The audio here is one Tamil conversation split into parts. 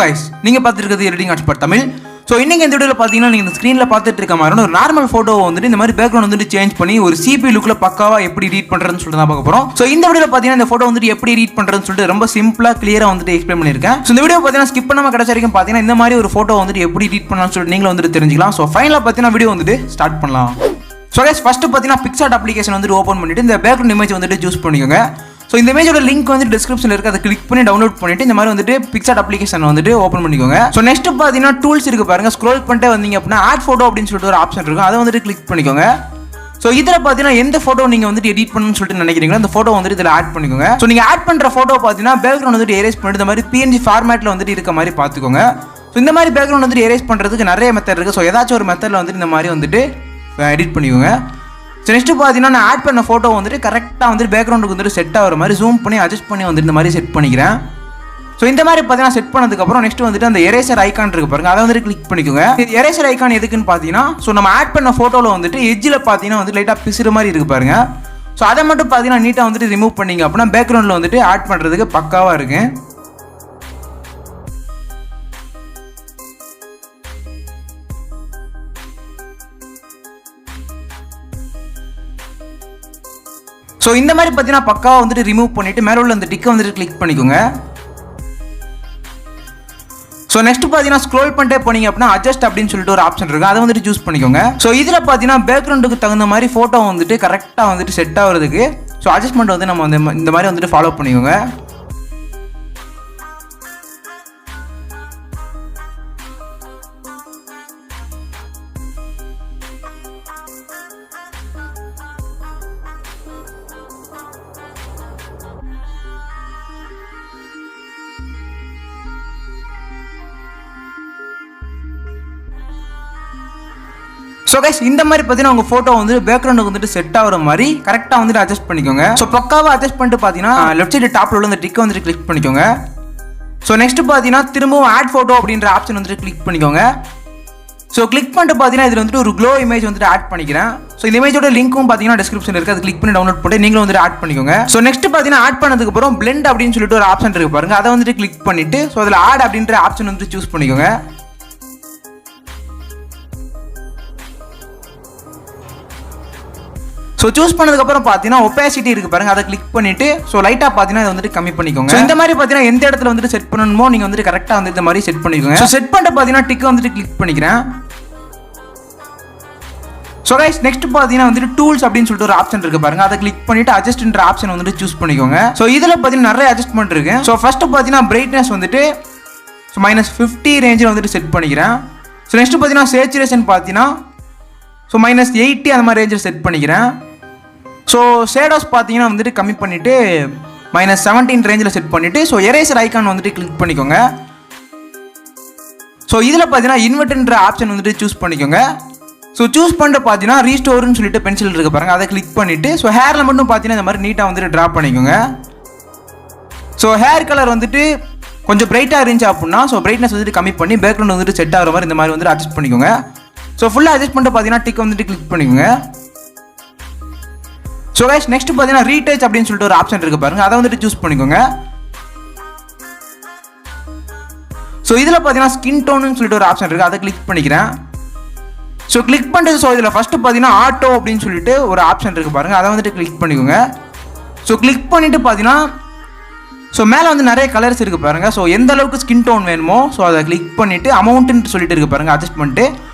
guys, நீங்க பார்த்துட்டு எடிட்டிங் எக்ஸ்பர்ட் தமிழ். ஸோ இன்னைக்கு இந்த வீடியோவில் பார்த்தீங்கன்னா நீங்கள் இந்த ஸ்க்ரீனில் பார்த்துட்டு இருக்க மாதிரி ஒரு நார்மல் ஃபோட்டோவை வந்துட்டு இந்த மாதிரி பேக்ரவுண்ட் வந்துட்டு சேஞ்ச் பண்ணி ஒரு சிபி லுக்கில் பக்காவாக எப்படி எடிட் பண்ணுறதுன்னு சொல்லிட்டு தான் பார்க்க போகிறோம். ஸோ இந்த வீடியோவில் பார்த்தீங்கன்னா இந்த ஃபோட்டோ வந்துட்டு எப்படி எடிட் பண்ணுறதுன்னு சொல்லிட்டு ரொம்ப சிம்பிளாக கிளியராக வந்துட்டு எக்ஸ்பிளைன் பண்ணியிருக்கேன். ஸோ இந்த வீடியோ பார்த்தீங்கன்னா ஸ்கிப் பண்ணாமல் கடைசி வரைக்கும் பார்த்தீங்கன்னா இந்த மாதிரி ஒரு ஃபோட்டோ வந்துட்டு எப்படி எடிட் பண்ணலாம்னு சொல்லிட்டு நீங்களும் வந்துட்டு தெரிஞ்சுக்கலாம். ஸோ ஃபைனலாக பார்த்தீங்கன்னா வீடியோ வந்துட்டு ஸ்டார்ட் பண்ணலாம். ஸோ கைஸ் ஃபர்ஸ்ட் பார்த்தீங்கன்னா பிக்சார்ட் அப்ளிகேஷன் வந்துட்டு ஓப்பன் பண்ணிட்டு இந்த பேக்ரவுண்ட் இமேஜ் வந்துட்டு சூஸ் பண்ணிக்கோங்க. ஸோ இந்த இமேஜோட லிங்க் வந்து டிஸ்கிரிப்ஷனில் இருக்குது, அதை கிளிக் பண்ணி டவுன்லோட் பண்ணிட்டு இந்த மாதிரி வந்துட்டு பிக்சார்ட் அப்ளிகேஷன் வந்துட்டு ஓப்பன் பண்ணிக்கோங்க. ஸோ நெக்ஸ்ட் பார்த்தீங்கன்னா டூல்ஸ் இருக்கு பாருங்க, ஸ்க்ரோல் பண்ணிட்டு வந்தீங்க அப்படின்னா ஆட் ஃபோட்டோ அப்படின்னு சொல்லிட்டு ஒரு ஆப்ஷன் இருக்கும், அதை வந்துட்டு கிளிக் பண்ணிக்கோங்க. ஸோ இதில் பார்த்தீங்கன்னா எந்த ஃபோட்டோ நீங்கள் வந்துட்டு எடிட் பண்ணணும்னு சொல்லிட்டு நினைக்கிறீங்களோ அந்த ஃபோட்டோ வந்துட்டு இதில் ஆட் பண்ணிக்கோங்க. ஸோ நீங்கள் ஆட் பண்ணுற ஃபோட்டோ பார்த்தீங்கன்னா பேக்ரவுண்ட் வந்துட்டு எரேஸ் பண்ணிட்டு இந்த மாதிரி PNG ஃபார்மேட்டில் வந்துட்டு இருக்க மாதிரி பார்த்துக்கோங்க. ஸோ இந்த மாதிரி பேக்ரவுண்ட் வந்துட்டு எரேஸ் பண்ணுறதுக்கு நிறைய மெத்தட் இருக்குது. ஸோ ஏதாச்சும் ஒரு மெத்தடில் வந்துட்டு இந்த மாதிரி வந்துட்டு எடிட் பண்ணிக்கோங்க. ஸோ நெக்ஸ்ட்டு பார்த்தீங்கன்னா நான் ஆட் பண்ண ஃபோட்டோ வந்துட்டு கரெக்டாக வந்துட்டு பேக்ரவுண்டுக்கு வந்துட்டு செட் ஆகிற மாதிரி ஜூம் பண்ணி அட்ஜஸ்ட் பண்ணி வந்துட்டு இந்த மாதிரி செட் பண்ணிக்கிறேன். ஸோ இந்த மாதிரி பார்த்தீங்கன்னா செட் பண்ணதுக்கப்புறம் நெக்ஸ்ட் வந்துட்டு அந்த எரேசர் ஐக்கான் இருக்கு பாருங்க, அதை வந்துட்டு கிளிக் பண்ணிக்கோங்க. எரேசர் ஐக்கான் எதுக்குன்னு பார்த்தீங்கன்னா ஸோ நம்ம ஆட் பண்ண ஃபோட்டோவில் வந்துட்டு எஜ்ஜில் பார்த்தீங்கன்னா வந்து லைட்டாக பிசுறு மாதிரி இருக்கு பாருங்க. ஸோ அதை மட்டும் பார்த்தீங்கன்னா நீட்டாக வந்துட்டு ரிமூவ் பண்ணிங்க அப்படின்னா பேக்ரவுண்டில் வந்துட்டு ஆட் பண்ணுறதுக்கு பக்காவாக இருக்கு. ஸோ இந்த மாதிரி பார்த்தீங்கன்னா பக்காவாக வந்துட்டு ரிமூவ் பண்ணிவிட்டு மேலே உள்ள அந்த டிக்கை வந்துட்டு கிளிக் பண்ணிக்கோங்க. ஸோ நெக்ஸ்ட் பார்த்தீங்கன்னா ஸ்க்ரோல் பண்ணிட்டே போனீங்க அப்படின்னா அட்ஜஸ்ட் அப்படின்னு சொல்லிட்டு ஒரு ஆப்ஷன் இருக்குது, அதை வந்துட்டு சூஸ் பண்ணிக்கோங்க. ஸோ இதில் பார்த்தீங்கன்னா பேக்ரவுண்டுக்கு தகுந்த மாதிரி ஃபோட்டோ வந்துட்டு கரெக்டாக வந்துட்டு செட் ஆகிறதுக்கு ஸோ அட்ஜஸ்ட்மெண்ட் வந்து நம்ம வந்து இந்த மாதிரி வந்துட்டு ஃபாலோ பண்ணிக்கோங்க. ஸோ கைஸ் இந்த மாதிரி பார்த்தீங்கன்னா உங்கள் ஃபோட்டோ வந்து பேக்ரவுண்டுக்கு வந்துட்டு செட் ஆகிற மாதிரி கரெக்டாக வந்துட்டு அட்ஜஸ்ட் பண்ணிக்கோங்க. ஸோ பக்காவாக அட்ஜஸ்ட் பண்ணிட்டு பார்த்தீங்கன்னா லெஃப்ட் சைடு டாப்பில் உள்ள அந்த டிக்கை வந்துட்டு கிளிக் பண்ணிக்கோங்க. ஸோ நெக்ஸ்ட் பார்த்தீங்கன்னா திரும்பவும் ஆட் ஃபோட்டோ அப்படின்ற ஆப்ஷன் வந்துட்டு கிளிக் பண்ணிக்கோங்க. ஸோ கிளிக் பண்ணிட்டு பார்த்தீங்கன்னா இதில் வந்துட்டு ஒரு க்ளோ இமேஜ் வந்துட்டு ஆட் பண்ணிக்கிறேன். ஸோ இந்த இமேஜோட லிங்க்கும் பார்த்தீங்கன்னா டிஸ்கிரிப்ஷன் இருக்குது, அது கிளிக் பண்ணி டவுன்லோட் பண்ணி நீங்களும் வந்துட்டு ஆட் பண்ணிக்கோங்க. ஸோ நெக்ஸ்ட் பார்த்தீங்கன்னா ஆட் பண்ணதுக்கப்புறம் பிளெண்ட் அப்படின்னு சொல்லிட்டு ஒரு ஆப்ஷன் இருக்கு பாருங்க, அதை வந்துட்டு கிளிக் பண்ணிட்டு ஸோ அதில் ஆட் அப்படின்ற ஆப்ஷன் வந்துட்டு சூஸ் பண்ணிக்கோங்க. ஸோ சூஸ் பண்ணதுக்கப்புறம் பார்த்தீங்கன்னா ஒப்பாசிட்டி இருக்குது பாருங்க, அதை கிளிக் பண்ணிட்டு ஸோ லைட்டாக பார்த்தீங்கன்னா இதை வந்துட்டு கம்மி பண்ணிக்கோங்க. ஸோ இந்த மாதிரி பார்த்தீங்கன்னா எந்த இடத்துல வந்துட்டு செட் பண்ணணுமோ நீங்கள் வந்துட்டு கரெக்டாக வந்து இந்த மாதிரி செட் பண்ணிக்கோங்க. ஸோ செட் பண்ணிட்டு பார்த்தீங்கன்னா டிக்கை வந்துட்டு கிளிக் பண்ணிக்கிறேன். ஸோ கைஸ் நெக்ஸ்ட் பார்த்தீங்கன்னா வந்துட்டு டூல்ஸ் அப்படின்னு சொல்லிட்டு ஒரு ஆப்ஷன் இருக்குது பாருங்க, அதை கிளிக் பண்ணிட்டு அட்ஜஸ்ட்ன்ற ஆப்ஷன் வந்துட்டு சூஸ் பண்ணிக்கோங்க. ஸோ இதில் பார்த்தீங்கன்னா நிறைய அட்ஜஸ்ட்மெண்ட் இருக்கு. ஸோ ஃபர்ஸ்ட் பார்த்தீங்கன்னா பிரைட்னஸ் வந்துட்டு ஸோ -50 ரேஞ்சில் வந்துட்டு செட் பண்ணிக்கிறேன். ஸோ நெக்ஸ்ட் பார்த்தீங்கன்னா சேச்சுரேஷன் பார்த்தீங்கன்னா ஸோ -80 அந்த மாதிரி ரேஞ்சில் செட் பண்ணிக்கிறேன். ஸோ ஷேடோஸ் பார்த்தீங்கன்னா வந்துட்டு கம்மி பண்ணிவிட்டு -17 ரேஞ்சில் செட் பண்ணிவிட்டு ஸோ எரேசர் ஐக்கான் வந்துட்டு கிளிக் பண்ணிக்கோங்க. ஸோ இதில் பார்த்தீங்கன்னா இன்வெர்ட்ன்ற ஆப்ஷன் வந்துட்டு சூஸ் பண்ணிக்கோங்க. ஸோ சூஸ் பண்ணிட்டு பார்த்தீங்கன்னா ரீஸ்டோர்னு சொல்லிட்டு பென்சில் இருக்கு பாருங்க, அதை கிளிக் பண்ணிவிட்டு ஸோ ஹேரில் மட்டும் பார்த்தீங்கன்னா இந்த மாதிரி நீட்டாக வந்துட்டு ட்ரா பண்ணிக்கோங்க. ஸோ ஹேர் கலர் வந்துட்டு கொஞ்சம் பிரைட்டாக இருந்துச்சு அப்படின்னா ஸோ பிரைட்னஸ் வந்துட்டு கம்மி பண்ணி பேக்ரவுண்ட் வந்துட்டு செட் ஆகிற மாதிரி இந்த மாதிரி வந்துட்டு அட்ஜஸ்ட் பண்ணிக்கோங்க. ஸோ ஃபுல்லாக அட்ஜஸ்ட் பண்ணிட்டு பார்த்தீங்கன்னா டிக் வந்துட்டு கிளிக் பண்ணிக்கோங்க. ஸோ கைஸ் நெக்ஸ்ட் பார்த்தீங்கன்னா ரீடச் அப்படின்னு சொல்லிட்டு ஒரு ஆப்ஷன் இருக்கு பாருங்க, அதை வந்துட்டு சூஸ் பண்ணிக்கோங்க. ஸோ இதில் பார்த்தீங்கன்னா ஸ்கின் டோன்னு சொல்லிட்டு ஒரு ஆப்ஷன் இருக்கு, அதை கிளிக் பண்ணிக்கிறேன். ஸோ கிளிக் பண்ணிட்டு ஸோ இதில் ஃபர்ஸ்ட் பார்த்தீங்கன்னா ஆட்டோ அப்படின்னு சொல்லிட்டு ஒரு ஆப்ஷன் இருக்கு பாருங்க, அதை வந்துட்டு கிளிக் பண்ணிக்கோங்க. ஸோ கிளிக் பண்ணிட்டு பார்த்தீங்கன்னா ஸோ மேலே வந்து நிறைய கலர்ஸ் இருக்கு பாருங்க. ஸோ எந்த அளவுக்கு ஸ்கின் டோன் வேணுமோ ஸோ அதை கிளிக் பண்ணிட்டு அமௌண்ட்டுன்னு சொல்லிட்டு இருக்கு பாருங்க, அட்ஜஸ்ட் பண்ணிட்டு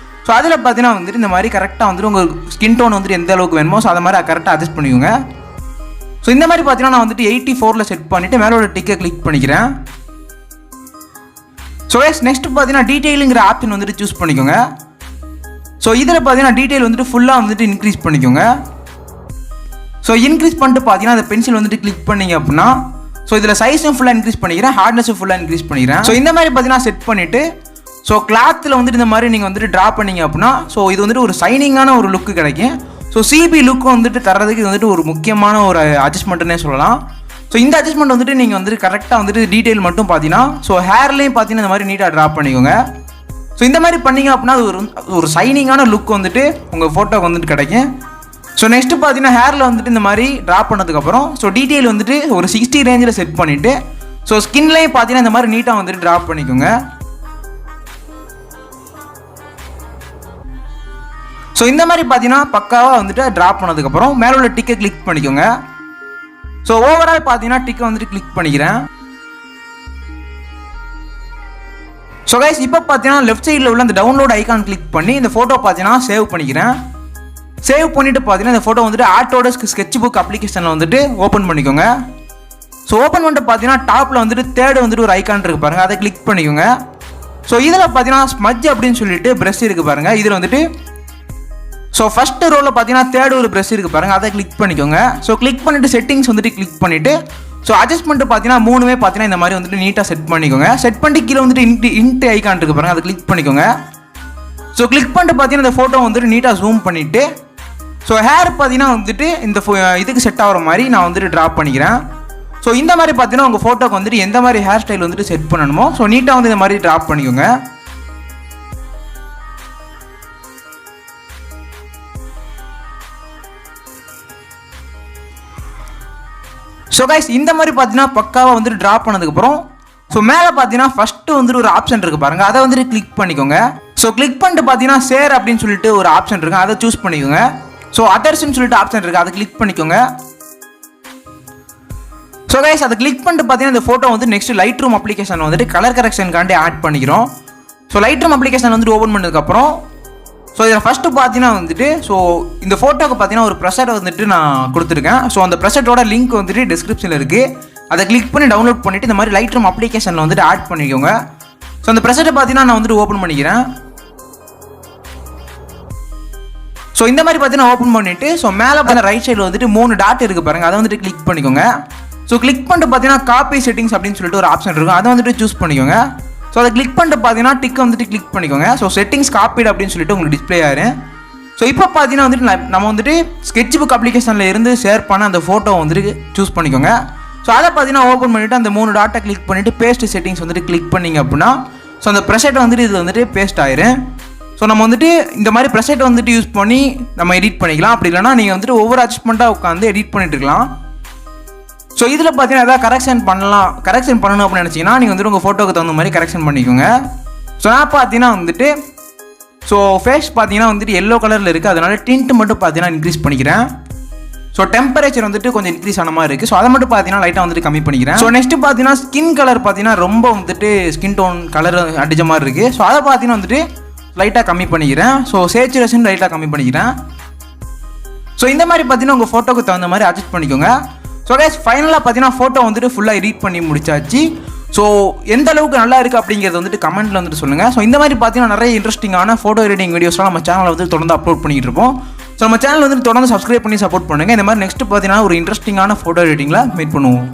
ஸோ அதில் பார்த்தீங்கன்னா வந்துட்டு இந்த மாதிரி கரெக்டாக வந்துட்டு உங்கள் ஸ்கின் டோன் வந்துட்டு எந்த அளவுக்கு வேணுமோ ஸோ அதை மாதிரி கரெக்டாக அட்ஜஸ்ட் பண்ணிக்கோங்க. ஸோ இந்த மாதிரி பார்த்தீங்கன்னா நான் வந்துட்டு 84 செட் பண்ணிவிட்டு மேலோட டிக்கை கிளிக் பண்ணிக்கிறேன். ஸோ நெக்ஸ்ட் பார்த்தீங்கன்னா டீட்டெயிலுங்கிற ஆப்ஷன் வந்துட்டு சூஸ் பண்ணிக்கோங்க. ஸோ இதில் பார்த்தீங்கன்னா டீட்டெயில் வந்துட்டு ஃபுல்லாக வந்துட்டு இன்க்ரீஸ் பண்ணிக்கோங்க. ஸோ இன்க்ரீஸ் பண்ணிட்டு பார்த்தீங்கன்னா அந்த பென்சில் வந்துட்டு கிளிக் பண்ணிங்க அப்படின்னா ஸோ இதில் சைஸும் ஃபுல்லாக இன்க்ரீஸ் பண்ணிக்கிறேன், ஹார்ட்னஸும் ஃபுல்லாக இன்க்ரீஸ் பண்ணிக்கிறேன். ஸோ இந்த மாதிரி பார்த்தீங்கன்னா செட் பண்ணிவிட்டு ஸோ கிளாத்தில் வந்துட்டு இந்த மாதிரி நீங்கள் வந்துட்டு ட்ரா பண்ணிங்க அப்படின்னா ஸோ இது வந்துட்டு ஒரு சைனிங்கான ஒரு லுக்கு கிடைக்கும். ஸோ சிபி லுக்கு வந்துட்டு தரதுக்கு இது வந்துட்டு ஒரு முக்கியமான ஒரு அட்ஜஸ்ட்மெண்ட்டுன்னே சொல்லலாம். ஸோ இந்த அட்ஜஸ்ட்மெண்ட் வந்துட்டு நீங்கள் வந்துட்டு கரெக்டாக வந்துட்டு டீட்டெயில் மட்டும் பார்த்தீங்கன்னா ஸோ ஹேர்லேயும் பார்த்தீங்கன்னா இந்த மாதிரி நீட்டாக ட்ரா பண்ணிக்கோங்க. ஸோ இந்த மாதிரி பண்ணிங்க அப்படின்னா அது ஒரு சைனிங்கான லுக் வந்துட்டு உங்கள் ஃபோட்டோக்கு வந்துட்டு கிடைக்கும். ஸோ நெக்ஸ்ட்டு பார்த்தீங்கன்னா ஹேரில் வந்துட்டு இந்த மாதிரி ட்ரா பண்ணதுக்கப்புறம் ஸோ டீட்டெயில் வந்துட்டு ஒரு 60 ரேஞ்சில் செட் பண்ணிவிட்டு ஸோ ஸ்கின்லேயும் பார்த்தீங்கன்னா இந்த மாதிரி நீட்டாக வந்துட்டு ட்ரா பண்ணிக்கோங்க. ஸோ இந்த மாதிரி பார்த்தீங்கன்னா பக்காவாக வந்துட்டு ட்ராப் பண்ணதுக்கப்புறம் மேலே உள்ள டிக்கை கிளிக் பண்ணிக்கோங்க. ஸோ ஓவரால் பார்த்தீங்கன்னா டிக்கை வந்துட்டு கிளிக் பண்ணிக்கிறேன். ஸோ கைஸ் இப்போ பார்த்தீங்கன்னா லெஃப்ட் சைடில் உள்ள அந்த டவுன்லோட் ஐக்கான் கிளிக் பண்ணி இந்த ஃபோட்டோ பார்த்தீங்கன்னா சேவ் பண்ணிக்கிறேன். சேவ் பண்ணிவிட்டு பார்த்தீங்கன்னா இந்த ஃபோட்டோ வந்துட்டு ஆட்டோடெஸ்க் ஸ்கெட்ச் புக் அப்ளிகேஷனில் வந்துட்டு ஓப்பன் பண்ணிக்கோங்க. ஸோ ஓப்பன் பண்ணிட்டு பார்த்தீங்கன்னா டாப்பில் வந்துட்டு தேர்டு வந்துட்டு ஒரு ஐக்கான் இருக்குது பாருங்கள், அதை கிளிக் பண்ணிக்கோங்க. ஸோ இதில் பார்த்தீங்கன்னா ஸ்மஜ் அப்படின்னு சொல்லிட்டு ப்ரெஷ் இருக்குது பாருங்கள். இதில் வந்துட்டு ஸோ ஃபஸ்ட்டு ரோவில் பார்த்தீங்கன்னா தேர்டு ஒரு ப்ரெஷ் இருக்குது பாருங்கள், அதை கிளிக் பண்ணிக்கோங்க. ஸோ கிளிக் பண்ணிவிட்டு செட்டிங்ஸ் வந்துட்டு கிளிக் பண்ணிவிட்டு ஸோ அட்ஜஸ்ட்மெண்ட்டு பார்த்தீங்கன்னா மூணுமே பார்த்தீங்கன்னா இந்த மாதிரி வந்துட்டு நீட்டாக செட் பண்ணிக்கோங்க. செட் பண்ணிட்டு கீழே வந்துட்டு இன்ட்டு ஐக்கான் இருக்குது பாருங்கள், அதை கிளிக் பண்ணிக்கோங்க. ஸோ கிளிக் பண்ணிட்டு பார்த்தீங்கன்னா இந்த ஃபோட்டோ வந்துட்டு நீட்டாக ஜூம் பண்ணிவிட்டு ஸோ ஹேர் பார்த்தீங்கன்னா வந்துட்டு இந்த இதுக்கு செட் ஆகிற மாதிரி நான் வந்துட்டு ட்ராப் பண்ணிக்கிறேன். ஸோ இந்த மாதிரி பார்த்தீங்கன்னா உங்கள் ஃபோட்டோக்கு வந்துட்டு எந்த மாதிரி ஹேர் ஸ்டைல் வந்துட்டு செட் பண்ணணுமோ ஸோ நீட்டாக வந்து இந்த மாதிரி ட்ராப் பண்ணிக்கோங்க. ஸோ கைஸ் இந்த மாதிரி பார்த்தீங்கன்னா பக்காவாக வந்துட்டு ட்ராப் பண்ணதுக்கப்புறம் ஸோ மேலே பார்த்தீங்கன்னா ஃபஸ்ட்டு வந்துட்டு ஒரு ஆப்ஷன் இருக்குது பாருங்கள், அதை வந்துட்டு கிளிக் பண்ணிக்கோங்க. ஸோ கிளிக் பண்ணிட்டு பார்த்தீங்கன்னா ஷேர் அப்படின்னு சொல்லிட்டு ஒரு ஆப்ஷன் இருக்குது, அதை சூஸ் பண்ணிக்கோங்க. ஸோ அதர்ஸ்ன்னு சொல்லிட்டு ஆப்ஷன் இருக்குது, அதை கிளிக் பண்ணிக்கோங்க. ஸோ கைஸ் அதை கிளிக் பண்ணிட்டு பார்த்தீங்கன்னா இந்த ஃபோட்டோ வந்து நெக்ஸ்ட் லைட் ரூம் அப்ளிகேஷன் வந்துட்டு கலர் கரெக்ஷனுக்காண்டி ஆட் பண்ணிக்கிறோம். ஸோ லைட் ரூம் அப்ளிகேஷன் வந்துட்டு ஓப்பன் பண்ணதுக்கப்புறம் ஸோ இதில் ஃபஸ்ட்டு பார்த்தீங்கன்னா வந்துட்டு ஸோ இந்த ஃபோட்டோக்கு பார்த்தீங்கன்னா ஒரு ப்ரெஷர் வந்துட்டு நான் கொடுத்துருக்கேன். ஸோ அந்த ப்ரெஷரோட லிங்க் வந்துட்டு டிஸ்கிரிப்ஷனில் இருக்குது, அதை கிளிக் பண்ணி டவுன்லோட் பண்ணிவிட்டு இந்த மாதிரி லைட் ரூம் அப்ளிகேஷனில் வந்துட்டு ஆட் பண்ணிக்கோங்க. ஸோ அந்த ப்ரெஷரை பார்த்தீங்கன்னா நான் வந்துட்டு ஓப்பன் பண்ணிக்கிறேன். ஸோ இந்த மாதிரி பார்த்தீங்கன்னா ஓப்பன் பண்ணிவிட்டு ஸோ மேலே பார்த்தீங்கன்னா ரைட் சைடில் வந்துட்டு 3 டாட் இருக்குது பாருங்கள், அதை வந்துட்டு கிளிக் பண்ணிக்கோங்க. ஸோ கிளிக் பண்ணிட்டு பார்த்தீங்கன்னா காப்பி செட்டிங்ஸ் அப்படின்னு சொல்லிட்டு ஒரு ஆப்ஷன் இருக்கும், அதை வந்துட்டு சூஸ் பண்ணிக்கோங்க. ஸோ அதை கிளிக் பண்ணிட்டு பார்த்தீங்கன்னா டிக் வந்துட்டு கிளிக் பண்ணிக்கோங்க. ஸோ செட்டிங்ஸ் காப்பீடு அப்படின்னு சொல்லிட்டு உங்களுக்கு டிஸ்பிளே ஆயிரும். ஸோ இப்போ பார்த்தீங்கன்னா வந்துட்டு நம்ம வந்துட்டு ஸ்கெட்ச் புக் அப்ளிகேஷனில் இருந்து ஷேர் பண்ண அந்த ஃபோட்டோ வந்துட்டு சூஸ் பண்ணிக்கோங்க. ஸோ அதை பார்த்தீங்கன்னா ஓப்பன் பண்ணிவிட்டு அந்த 3 டாட்டை கிளிக் பண்ணிவிட்டு பேஸ்ட் செட்டிங்ஸ் வந்துட்டு கிளிக் பண்ணிங்க அப்படின்னா ஸோ அந்த ப்ரெசெட் வந்துட்டு இது வந்துட்டு பேஸ்ட் ஆயிரும். ஸோ நம்ம வந்துட்டு இந்த மாதிரி ப்ரெசெட் வந்துட்டு யூஸ் பண்ணி நம்ம எடிட் பண்ணிக்கலாம். அப்படி இல்லைனா நீங்கள் வந்துட்டு ஒவ்வொரு அட்ஜஸ்ட்மெண்ட்டாக உட்காந்து எடிட் பண்ணிட்டு இருக்கலாம். ஸோ இதில் பார்த்தீங்கன்னா எதாவது கரெக்ஷன் பண்ணணும் அப்படின்னு நினச்சிங்கன்னா நீங்கள் வந்துட்டு உங்கள் ஃபோட்டோக்கு தகுந்த மாதிரி கரெக்ஷன் பண்ணிக்கோங்க. ஸோ நான் பார்த்தீங்கன்னா வந்துட்டு ஸோ ஃபேஸ் பார்த்தீங்கன்னா வந்துட்டு எல்லோ கலரில் இருக்குது, அதனால டிண்ட் மட்டும் பார்த்தீங்கன்னா இன்க்ரீஸ் பண்ணிக்கிறேன். ஸோ டெம்பரேச்சர் வந்துட்டு கொஞ்சம் இன்க்ரீஸ் ஆன மாதிரி இருக்குது, ஸோ அதை மட்டும் பார்த்தீங்கன்னா லைட்டாக வந்துட்டு கம்மி பண்ணிக்கிறேன். ஸோ நெக்ஸ்ட்டு பார்த்தீங்கன்னா ஸ்கின் கலர் பார்த்தீங்கன்னா ரொம்ப வந்துட்டு ஸ்கின் டோன் கலர் அடிச்ச மாதிரி இருக்குது, ஸோ அதை பார்த்தீங்கன்னா வந்துட்டு லைட்டாக கம்மி பண்ணிக்கிறேன். ஸோ சேச்சுரேஷன் லைட்டாக கம்மி பண்ணிக்கிறேன். ஸோ இந்த மாதிரி பார்த்தீங்கன்னா உங்கள் ஃபோட்டோக்கு தகுந்த மாதிரி அட்ஜஸ்ட் பண்ணிக்கோங்க. ஸோ கைஸ் ஃபைனலாக பார்த்தீங்கன்னா ஃபோட்டோ வந்துட்டு ஃபுல்லாக எடிட் பண்ணி முடிச்சாச்சு. ஸோ எந்த அளவுக்கு நல்லா இருக்குது அப்படிங்கிறது வந்துட்டு கமெண்ட்டில் வந்துட்டு சொல்லுங்கள். ஸோ இந்த மாதிரி பார்த்தீங்கன்னா நிறைய இன்ட்ரெஸ்டிங்கான ஃபோட்டோ எடிட்டிங் வீடியோஸ்லாம் நம்ம சேனலில் வந்து தொடர்ந்து அப்லோட் பண்ணிட்டு இருப்போம். ஸோ நம்ம சேனல் வந்துட்டு தொடர்ந்து சப்ஸ்கிரைப் பண்ணி சப்போர்ட் பண்ணுங்கள். இந்த மாதிரி நெக்ஸ்ட் பார்த்தீங்கன்னா ஒரு இன்ட்ரெஸ்டிங்கான ஃபோட்டோ எடிட்டிங்கில் மீட் பண்ணுவோம்.